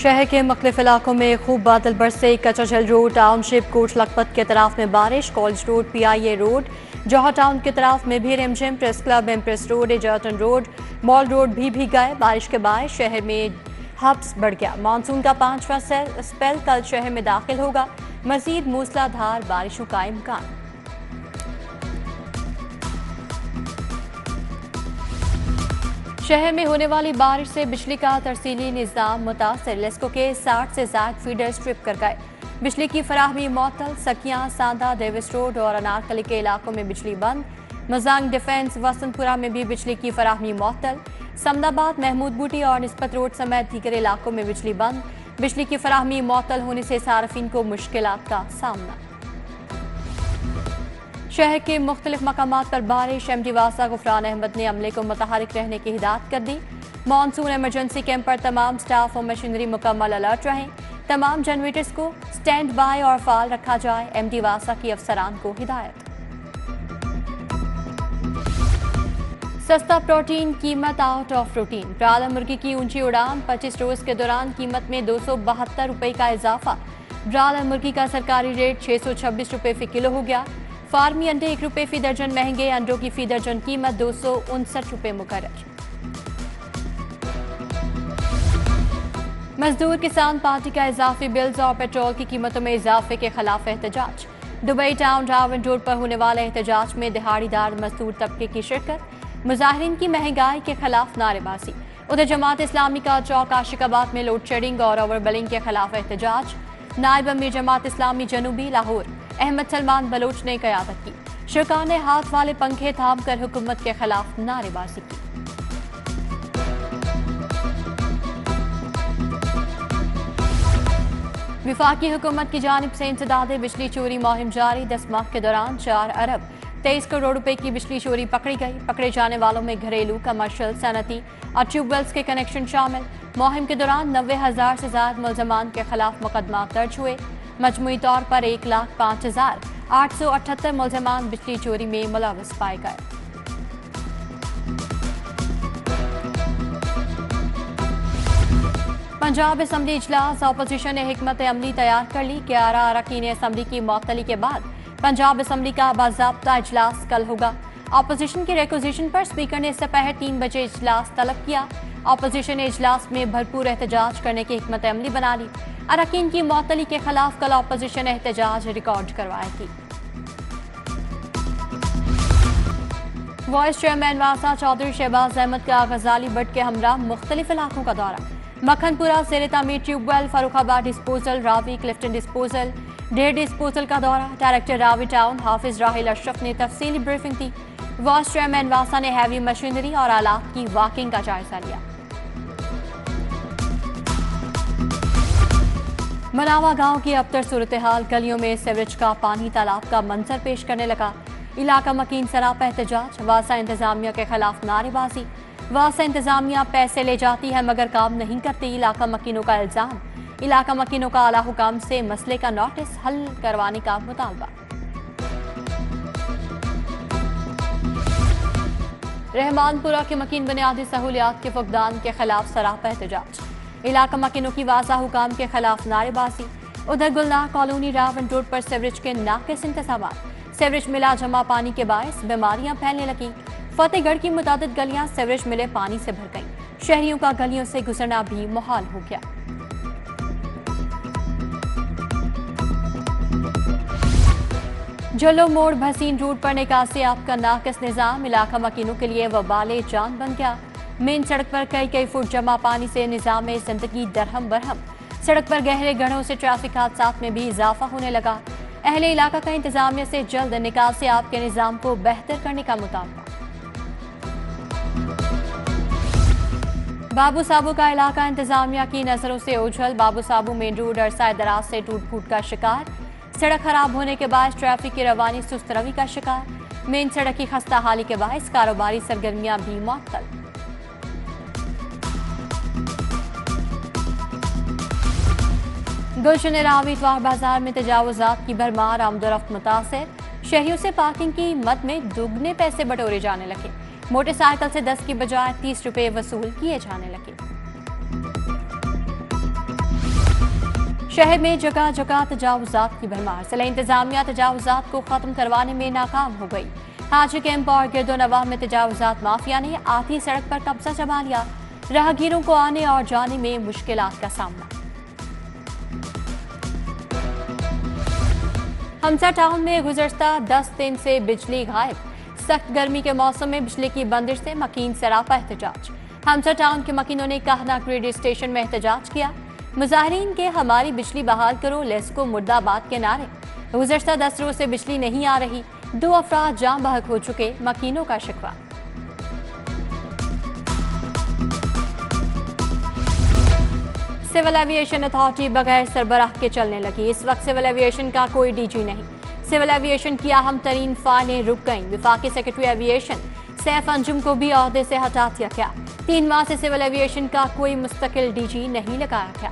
शहर के मुख्तलिफ इलाकों में खूब बादल बरसे। कच्चा रोड, टाउनशिप, कोट लखपत के तरफ में बारिश, college road, PIA road, Johar town की तरफ में भी रिमझिम, press club, empress road, Egerton road, mall road भी भीग गए। बारिश के बाद शहर में हब्स बढ़ गया। मानसून का 5वां स्पेल कल शहर में दाखिल होगा। मजीद मूसलाधार बारिशों का इम्कान। शहर में होने वाली बारिश से बिजली का तरसीली निज़ाम मुतासर। लेस्को के 60 से ज्यादा फीडर स्ट्रिप कर गए। बिजली की फराहमी मअतल। सकियां, सांदा, डेविस रोड और अनारकली के इलाकों में बिजली बंद। मजांग, डिफेंस, वसंतपुरा में भी बिजली की फराहमी मअतल। समदाबाद, महमूद बूटी और निस्बत रोड समेत दीगर इलाकों में बिजली बंद। बिजली की फराहमी मअतल होने से सार्फिन को मुश्किलात का सामना। शहर के मुख्तलिफ मकामात पर बारिश। MD वासा गुफरान अहमद ने अमले को मुतहरिक रहने की हिदायत कर दी। मानसून इमरजेंसी कैंप पर तमाम स्टाफ और मशीनरी मुकम्मल अलर्ट रहें। तमाम जनरेटर्स को स्टैंड बाय और फाल रखा जाए। MD वासा की अफसरान को हिदायत। सस्ता प्रोटीन, कीमत आउट ऑफ रूटीन। ब्रायलर मुर्गी की ऊंची उड़ान। 25 रोज के दौरान कीमत में 272 रुपए का इजाफा। ब्रायलर मुर्गी का सरकारी रेट 626 रुपए फी किलो हो गया। फार्मी अंडे 1 रुपए फी दर्जन महंगे। अंडों की फी दर्जन कीमत 259 रुपए मुकर्रर। मजदूर किसान पार्टी का इजाफी बिल्स और पेट्रोल की कीमतों में इजाफे के खिलाफ एहतजाज। दुबई टाउन रावण रोड पर होने वाले एहतजाज में दिहाड़ीदार मजदूर तबके की शिरकत। मुजाहिरीन की महंगाई के खिलाफ नारेबाजी। उधर जमात इस्लामी का चौक आशिकाबाद में लोड शेडिंग और ओवरबिलिंग के खिलाफ एहतजाज। नायब अमीर जमात इस्लामी जनूबी लाहौर अहमद सलमान बलोच ने क़यादत की। शुरा ने हाथ वाले पंखे थाम कर हुकूमत के खिलाफ नारेबाजी की। विफाकी हुकूमत की जानिब से इंसदादे बिजली चोरी मुहिम जारी। 10 माह के दौरान 4 अरब 23 करोड़ रुपए की बिजली चोरी पकड़ी गई। पकड़े जाने वालों में घरेलू, कमर्शियल, सनती और ट्यूबवेल्स के कनेक्शन शामिल। मुहिम के दौरान 90,000 से ज्यादा मुलजमान के खिलाफ मुकदमा दर्ज हुए। मजमूई तौर पर 1,05,878 मुलजमान बिजली चोरी में मुलव्वस पाए गए। पंजाब असम्बली इजलास। अपोजिशन ने हिकमत अमली तैयार कर ली। 11 अरकान असम्बली की मुअत्तली के बाद पंजाब असम्बली का बाज़ाब्ता इजलास कल होगा। अपोजिशन की रिक्वेजिशन पर स्पीकर ने इससे पहले 3 बजे इजलास तलब किया। अपोजिशन ने इजलास में भरपूर एहतजाज करने की हिकमत अमली बना ली। अरकान की मुअत्तली के खिलाफ कल अपोजिशन एहतजाज रिकॉर्ड करवाएगी। वाइस चेयरमैन वासा चौधरी शहबाज अहमद का गजाली बट के हमरा मुख्तलिफ इलाकों का दौरा। मखनपुरा, ज़ेर तामीर tubewell, Farrukhabad disposal, Ravi Clifton disposal, ढेर डिस्पोजल का दौरा। डायरेक्टर रावी टाउन हाफिज राहिल अशरफ ने तफसीली ब्रीफिंग दी। वाइस चेयरमैन वासा ने हैवी मशीनरी और आलात की वाकिंग का जायजा लिया। मनावा गांव की अबतर सूरत हाल। गलियों में सीवरेज का पानी तालाब का मंजर पेश करने लगा। इलाका मकीन सरापा एहतजाज। वासा इंतजामिया के खिलाफ नारेबाजी। वासा इंतजामिया पैसे ले जाती है मगर काम नहीं करती, इलाका मकीनों का इल्जाम। इलाका मकीनों का आला हुकाम से मसले का नोटिस हल करवाने का मुतालबा। रहमानपुरा के मकीन बुनियादी सहूलियात के फुकदान के खिलाफ सरापा एहतजाज। इलाका मकीनों की वाज़ा हुकाम के खिलाफ नारेबाजी। उधर गुलनार कॉलोनी रावण रोड पर सीवरेज के नाकिस इंतजाम। सीवरेज मिला जमा पानी के बायस बीमारियां फैलने लगी। फतेहगढ़ की मुतादिद गलियां सीवरेज मिले पानी से भर गईं। शहरियों का गलियों से गुजरना भी मुहाल हो गया। जलो मोड़ भसीन रूट पर निकासी आप का नाकिस निजाम। इलाका मकीनों के लिए वबाले जान बन गया। मेन सड़क पर कई फुट जमा पानी से निजाम जिंदगी दरहम बरहम। सड़क पर गहरे गढ़ों से ट्रैफिक हादसात में भी इजाफा होने लगा। अहले इलाका का इंतजामिया से जल्द निकासी आप के निजाम को बेहतर करने का मुतालबा। बाबू साबू का इलाका इंतजामिया की नजरों से ओझल। बाबू साबू मेन रोड अरसा दराज से टूट फूट का शिकार। सड़क खराब होने के बाद ट्रैफिक की रवानी सुस्त रवी का शिकार। मेन सड़क की खस्ता हाली के बायस कारोबारी सरगर्मियां भी मुअत्तल। गुलशन रावी इतवार बाजार में तजावुजात की भरमार। आमदोरफ्त मुतासिर। शहरियों से पार्किंग की मद में दुगने पैसे बटोरे जाने लगे। मोटरसाइकिल से 10 की बजाय 30 रुपए वसूल किए जाने लगे। शहर में जगह जगह तजावुजात की भरमार, जिला इंतजामिया तजावुजात को खत्म करवाने में नाकाम हो गई। हाजी कैंप और गिरदोनवाह में तजावुजात माफिया ने आधी सड़क पर कब्जा जमा लिया। राहगीरों को आने और जाने में मुश्किलात का सामना। हमसा टाउन में गुज़श्ता 10 दिन से बिजली गायब। सख्त गर्मी के मौसम में बिजली की बंदिश से मकीन सरापा एहतजाज। हमसा टाउन के मकीनों ने कहना ग्रिड स्टेशन में एहतजाज किया। मुजाहिरीन के हमारी बिजली बहाल करो, लेस्को मुर्दाबाद के नारे। गुज़श्ता 10 रोज से बिजली नहीं आ रही, 2 अफराद जाम बहक हो चुके, मकीनों का शिकवा। सिविल एविएशन अथॉरिटी बगैर सरबराह के चलने लगी। इस वक्त सिविल एविएशन का कोई डीजी नहीं। सिविल एविएशन की अहम तरीन फाइलें रुक गईं। विफाकी सेक्रेटरी एविएशन सैफ अंजुम को भी ओहदे से हटा दिया गया। 3 माह से सिविल एविएशन का कोई मुस्तकिल डीजी नहीं लगाया गया।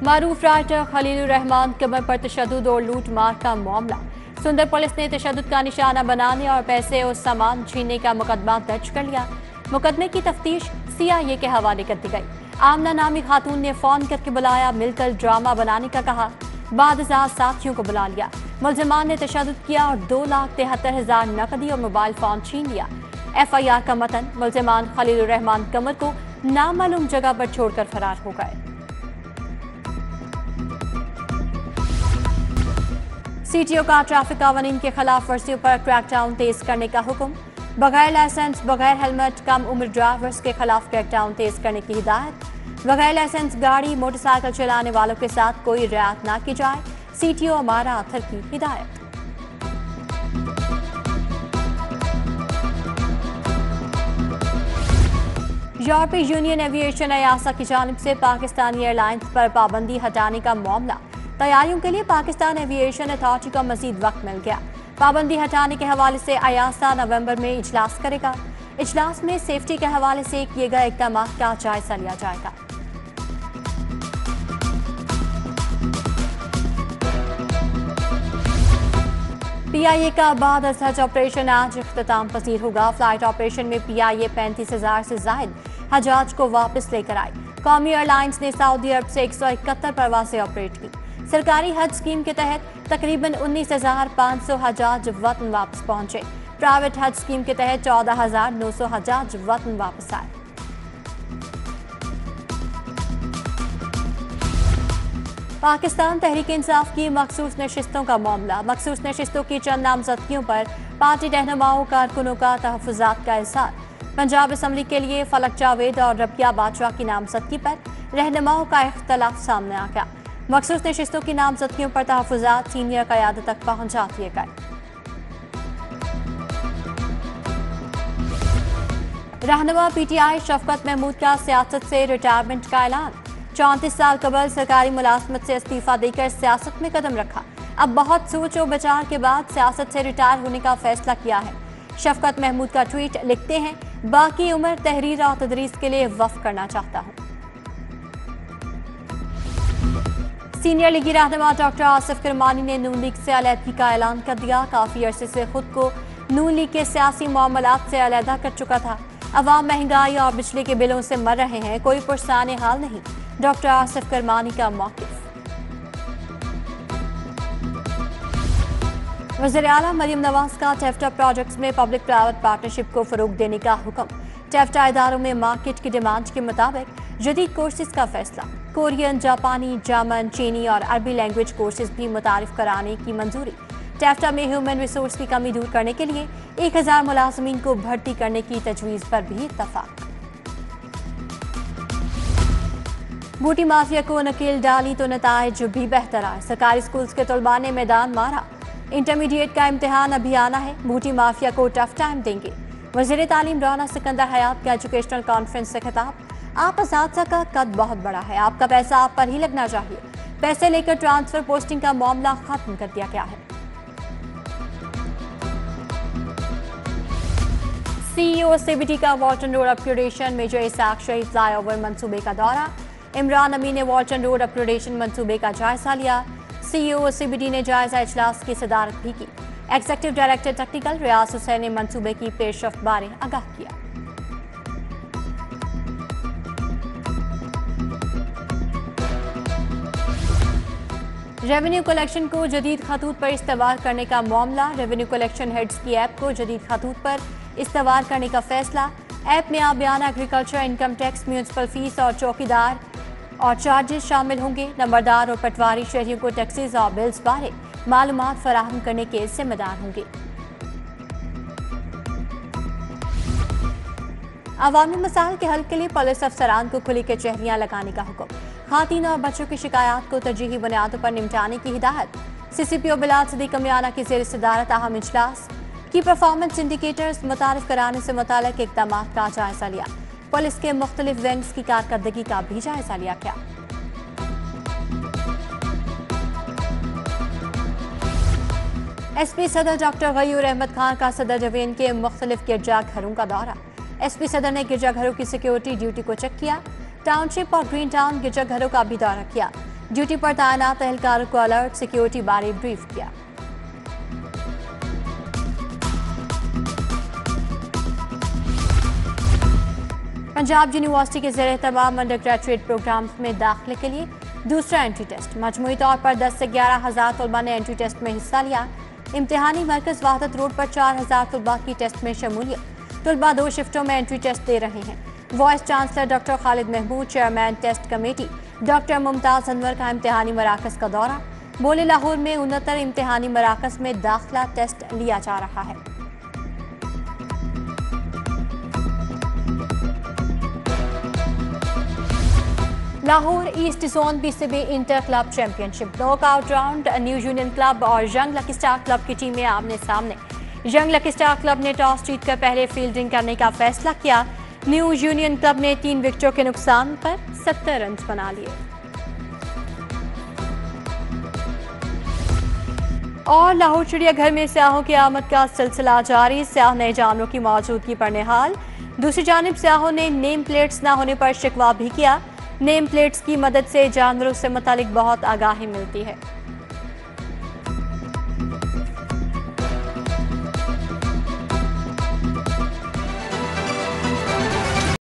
मारूफ राइटर खलीलुर रहमान कमर पर तशद्दुद और लूट मार का मामला। सुंदर पुलिस ने तशद्दुद का निशाना बनाने और पैसे और सामान छीनने का मुकदमा दर्ज कर लिया। मुकदमे की तफ्तीश सीआईए के हवाले कर दी गई। आमना नामी खातून ने फोन करके बुलाया, मिलकर ड्रामा बनाने का कहा। बाद साथियों को बुला लिया। मुलजमान ने तशद्दुद किया और 2,73,000 नकदी और मोबाइल फोन छीन लिया। FIR का मतन, मुलजमान खलीलुर रहमान कमर को नामालूम जगह पर छोड़कर फरार हो गए। CTO का ट्रैफिक कानून के खिलाफ वर्जियों पर क्रैकडाउन तेज करने का हुक्म। बगैर लाइसेंस, बगैर हेलमेट, कम उम्र ड्राइवर्स के खिलाफ क्रैकडाउन तेज करने की हिदायत। बगैर लाइसेंस गाड़ी, मोटरसाइकिल चलाने वालों के साथ कोई रियायत न की जाए। CTO अमारा अथर की हिदायत। यूरोपीय यूनियन एविएशन EASA की जानिब से पाकिस्तानी एयरलाइंस पर पाबंदी हटाने का मामला। तैयारियों के लिए पाकिस्तान एविएशन अथॉरिटी को मजीद वक्त मिल गया। पाबंदी हटाने के हवाले से EASA नवंबर में इजलास करेगा। इजलास में सेफ्टी के हवाले से किए गए इक़दाम का जायजा लिया जाएगा। PIA का बाद अज हज ऑपरेशन आज इख्तिताम पसीर होगा। फ्लाइट ऑपरेशन में PIA 35,000 से जायद हजाज को वापस लेकर आई। कौमी एयरलाइंस ने सऊदी अरब से 171 परवासें ऑपरेट की। सरकारी हज स्कीम के तहत तकरीबन 19,500 हजाज वतन वापस पहुंचे। प्राइवेट हज स्कीम के तहत 14,900 हजाज वतन वापस आए। पाकिस्तान तहरीक इंसाफ की मखसूस नशिस्तों का मामला। मखसूस नशिस्तों की चंद नामजदगियों पर पार्टी रहनुमाओं कारकुनों का तहफ़्फ़ुज़ात का इज़हार। पंजाब असम्बली के लिए फलक जावेद और रबिया बादशाह की नामजदगी पर रहनुमाओं का इख्तलाफ सामने आ गया। मखसूस नशिस्तों की नामजदगियों पर तहफ़्फ़ुज़ात सीनियर क़यादत तक पहुंचा दिए गए। रहनुमा PTI शफकत महमूद का सियासत से रिटायरमेंट का ऐलान। 34 साल कबल सरकारी मुलाजमत से इस्तीफा देकर सियासत में कदम रखा। अब बहुत सोच और विचार के बाद सियासत से रिटायर होने का फैसला किया है। शफकत महमूद का ट्वीट लिखते हैं, बाकी उम्र तहरीर और तदरीस के लिए वक्फ करना चाहता हूँ। सीनियर लीगी रहनुमा डॉक्टर आसिफ किरमानी ने नून लीग से अलहदगी का ऐलान कर दिया। काफी अरसे से खुद को नून लीग के सियासी मामलात से अलहदा कर चुका था। अवाम महंगाई और बिजली के बिलों से मर रहे हैं, कोई पुरसाने हाल नहीं। डॉक्टर आसिफ किरमानी का मौक़िफ़। वज़ीर आला मरियम नवाज का टेफ्टा प्रोजेक्ट्स में पब्लिक प्राइवेट पार्टनरशिप को फरोग देने का हुक्म। टेफ्टा इदारों में मार्केट की डिमांड के मुताबिक जदीद कोर्सेज का फैसला। कोरियन, जापानी, जर्मन, चीनी और अरबी लैंग्वेज कोर्सेज भी मुतारिफ कराने की मंजूरी। टेफ्टा में ह्यूमन रिसोर्स की कमी दूर करने के लिए 1000 मुलाजमीन को भर्ती करने की तजवीज़ पर भी इत्तफाक। बूटी माफिया को नकेल डाली तो नताइज भी बेहतर आए। सरकारी स्कूल्स के तलबा ने मैदान मारा। इंटरमीडिएट का इम्तिहान अभी आना है, बूटी माफिया को टफ टाइम देंगे। वज़ीर तालीम राना सिकंदर हयात का एजुकेशनल कॉन्फ्रेंस से खिताब। आप असातिज़ा का कद बहुत बड़ा है, आपका पैसा आप पर ही लगना चाहिए। पैसे लेकर ट्रांसफर पोस्टिंग का मामला खत्म कर दिया गया है। CEO CBT का Walton road upgradation, major Ishaq Shaheed flyover मंसूबे का दौरा। इमरान अमीन ने वॉल्टन रोड अपग्रेडेशन मंसूबे का जायजा लिया। CEO CBT ने जायजा इजलास की सदारत भी की। एग्जीक्यूटिव डायरेक्टर टेक्निकल रियाज हुसैन ने मंसूबे की पेशरफ्त बारे आगाह किया। रेवेन्यू कलेक्शन को जदीद खतूत पर इस्तेमाल करने का मामला। रेवेन्यू कलेक्शन हेड्स की ऐप को जदीद खतूत पर इस्तेमाल करने का फैसला। ऐप में आप बयान agriculture, income tax, municipal fees और चौकीदार और चार्जेस शामिल होंगे। नंबरदार और पटवारी शहरियों को टैक्सेस और बिल्स बारे मालूमात फराहम करने के जिम्मेदार होंगे। अवामी मसाइल के हल के लिए पुलिस अफसरान को खुली कचहरियां लगाने का हुक्म। खातीन और बच्चों की शिकायत को तरजीही बुनियादों पर निपटाने की हिदायत। CCPO बिलाल सदीक कमियाना की ज़ेर सदारत अहम इजलास की परफॉर्मेंस इंडिकेटर्स मुतारिफ कराने से मुताल्लिक इक़दाम का जायजा लिया। पुलिस के मुख्तलिफ विंग्स की कारकर्दगी का भी जायजा लिया गया। SP सदर डॉक्टर गयूर अहमद खान का सदर जवेन के मुख्तलिफ गिरजाघरों का दौरा। SP सदर ने गिरजाघरों की सिक्योरिटी ड्यूटी को चेक किया। टाउनशिप और ग्रीन टाउन गिरजाघरों का भी दौरा किया। ड्यूटी पर तैनात एहलकारों को अलर्ट, सिक्योरिटी बारे ब्रीफ किया। पंजाब यूनिवर्सिटी के ज़ेरे तमाम अंडर ग्रेजुएट प्रोग्राम्स में दाखिले के लिए दूसरा एंट्री टेस्ट। मजमूई तौर पर 10 से 11,000 तलबा ने एंट्री टेस्ट में हिस्सा लिया। इम्तिहानी मरकज वहादत रोड पर 4,000 तलबा की टेस्ट में शमूलियत। तलबा 2 शिफ्टों में एंट्री टेस्ट दे रहे हैं। Vice chancellor doctor Khalid Mahmood, chairman test committee doctor Mumtaz Anwar का इम्तिहानी मराकज का दौरा। बोले लाहौर में 69 इम्तिहानी मराकज में दाखिला टेस्ट लिया जा रहा है। Lahore east zone BCB inter club championship knockout round. New union club और यंग लकी स्टार क्लब की टीमें आमने सामने। यंग लकी स्टार क्लब ने टॉस जीतकर पहले फील्डिंग करने का फैसला किया। न्यू यूनियन क्लब ने 3 विकेटों के नुकसान पर 70 रन बना लिए। और लाहौर चिड़ियाघर में सयाहों की आमद का सिलसिला जारी। सयाह नए जानवरों की मौजूदगी पर निहाल। दूसरी जानिब सयाहों ने नेम प्लेट्स न होने पर शिकवा भी किया। नेम प्लेट्स की मदद से जानवरों से मुतालिक बहुत आगाही मिलती है।